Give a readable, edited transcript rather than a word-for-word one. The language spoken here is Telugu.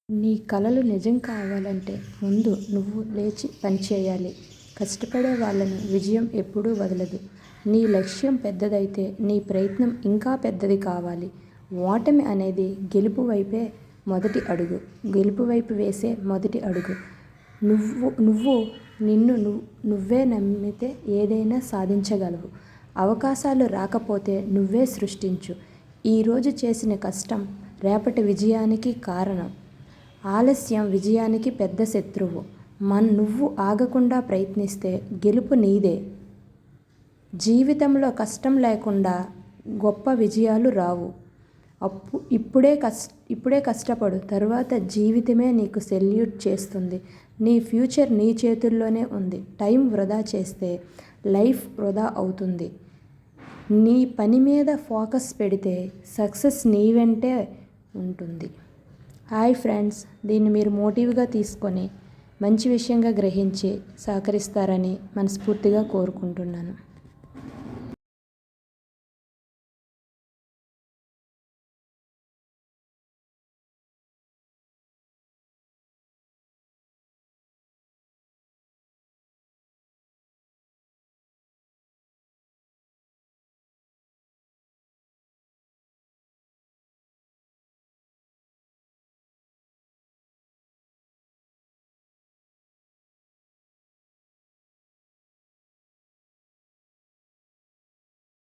నీ కలలు నిజం కావాలంటే ముందు నువ్వు లేచి పనిచేయాలి. కష్టపడే వాళ్ళను విజయం ఎప్పుడూ వదలదు. నీ లక్ష్యం పెద్దదైతే నీ ప్రయత్నం ఇంకా పెద్దది కావాలి. ఓటమి అనేది గెలుపు వైపే మొదటి అడుగు. గెలుపు వైపు వేసే మొదటి అడుగు. నువ్వు నిన్ను నువ్వే నమ్మితే ఏదైనా సాధించగలవు. అవకాశాలు రాకపోతే నువ్వే సృష్టించు. ఈరోజు చేసిన కష్టం రేపటి విజయానికి కారణం. ఆలస్యం విజయానికి పెద్ద శత్రువు. నువ్వు ఆగకుండా ప్రయత్నిస్తే గెలుపు నీదే. జీవితంలో కష్టం లేకుండా గొప్ప విజయాలు రావు. ఇప్పుడే కష్టపడు, తరువాత జీవితమే నీకు సెల్యూట్ చేస్తుంది. నీ ఫ్యూచర్ నీ చేతుల్లోనే ఉంది. టైం వృధా చేస్తే లైఫ్ వృధా అవుతుంది. నీ పని మీద ఫోకస్ పెడితే సక్సెస్ నీ వెంటే ఉంటుంది. హాయ్ ఫ్రెండ్స్, దీన్ని మీరు మోటివ్గా తీసుకొని మంచి విషయంగా గ్రహించి సహకరిస్తారని మనస్ఫూర్తిగా కోరుకుంటున్నాను.